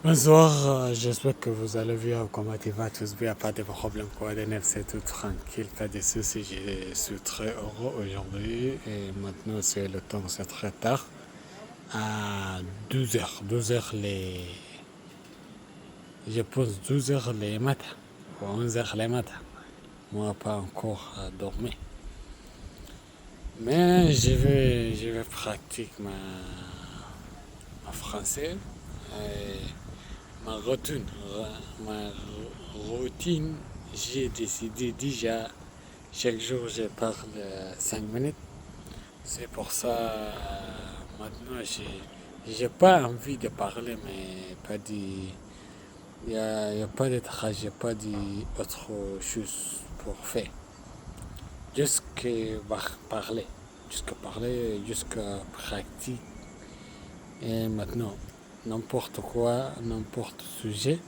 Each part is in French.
Bonsoir, j'espère que vous allez bien, comment tu vas tous bien, pas de problème coordonné, c'est tout tranquille, pas de soucis, je suis très heureux aujourd'hui et maintenant c'est le temps, c'est très tard, à 12 heures je pense 12 heures les matins, ou 11 heures les matins, moi pas encore dormi, mais je vais pratiquer ma français. Et Ma routine, ma routine, j'ai décidé déjà, chaque jour je parle 5 minutes. C'est pour ça, maintenant, j'ai pas envie de parler, mais pas de, y a pas de travail, j'ai pas d'autre chose pour faire. Juste que parler, jusqu'à pratiquer. Et maintenant, n'importe quoi, n'importe sujet.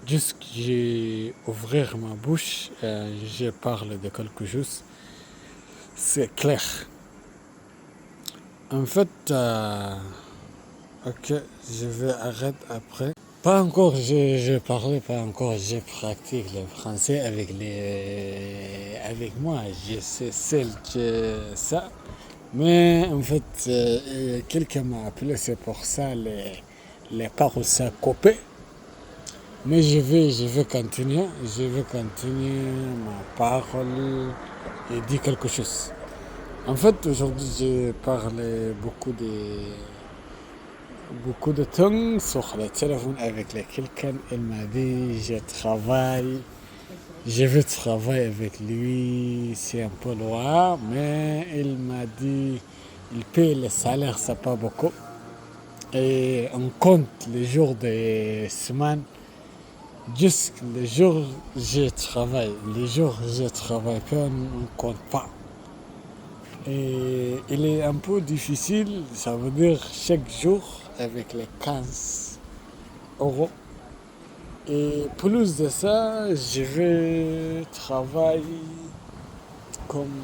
Juste que j'ai ouvrir ma bouche, je parle de quelque chose, c'est clair. En fait, ok, je vais arrêter après. Pas encore, je parlais, pas encore, je pratique le français avec moi. Je sais celle que ça. Mais en fait, quelqu'un m'a appelé, c'est pour ça les paroles sont coupées. Mais je vais continuer ma parole et dire quelque chose. En fait, aujourd'hui, j'ai parlé beaucoup de temps sur le téléphone avec quelqu'un. Il m'a dit, je vais travailler avec lui, c'est un peu loin, mais il m'a dit, il paye le salaire, c'est pas beaucoup. Et on compte les jours de semaine. Juste les jours où je travaille, pas, on ne compte pas. Et il est un peu difficile, ça veut dire chaque jour avec les 15 euros. Et plus de ça, je vais travailler comme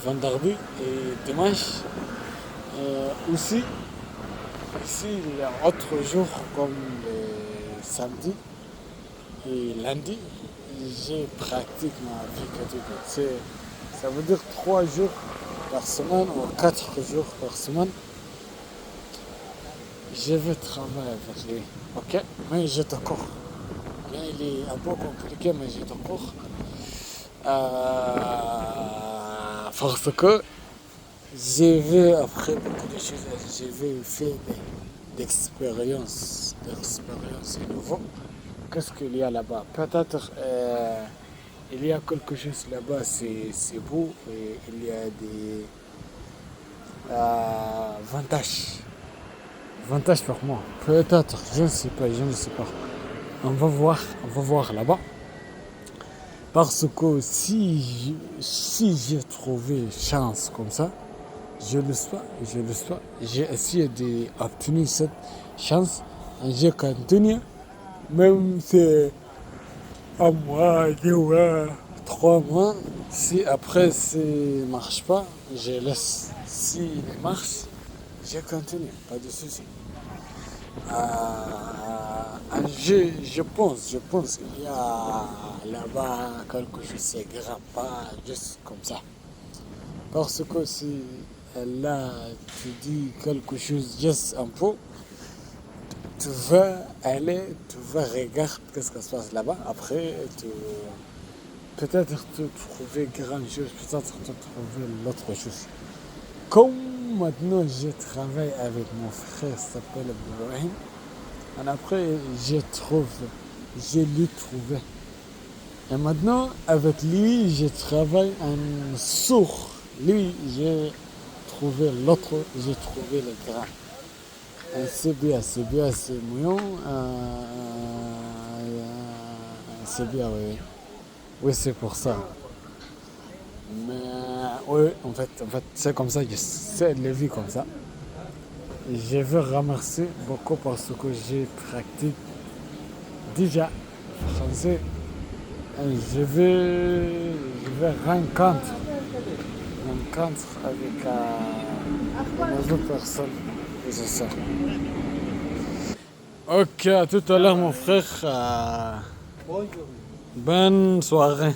vendredi et dimanche. Aussi, ici, il y a autre jour comme le samedi et lundi, je pratique ma vie quotidienne. Ça veut dire 3 jours par semaine ou 4 jours par semaine. Je vais travailler avec lui. Ok? Mais je te cours. Mais il est un peu compliqué, mais je te cours. Parce que je vais, après beaucoup de choses, je vais faire d'expériences nouveaux. Qu'est-ce qu'il y a là-bas? Peut-être il y a quelque chose là-bas, c'est beau et il y a des avantages. Avantages pour moi. Peut-être, je ne sais pas. On va voir là-bas. Parce que si j'ai trouvé chance comme ça, je le sois. J'ai essayé d'obtenir cette chance et je continue. Même si c'est un mois, 2 mois, 3 mois. Si après ça ne marche pas, je laisse. Si il marche, je continue, pas de souci. Je pense qu'il y a là-bas quelque chose de grave, pas juste comme ça. Parce que si là, tu dis quelque chose juste un peu, tu vas aller, tu vas regarder qu'est-ce qui se passe là-bas. Après, peut-être te trouver grand chose, peut-être te trouver l'autre chose. Comme maintenant je travaille avec mon frère qui s'appelle Ibrahim, et après je l'ai trouvé. Et maintenant avec lui je travaille en sourd. Lui j'ai trouvé l'autre, j'ai trouvé le grand. Et c'est bien, c'est mignon. C'est bien, oui. Oui, c'est pour ça. Mais oui, en fait, c'est comme ça, c'est la vie comme ça. Je veux remercier beaucoup parce que j'ai pratiqué déjà français. Et je vais rencontre avec une autre personne. C'est ça. Ok, à tout à l'heure mon frère. Bonne soirée.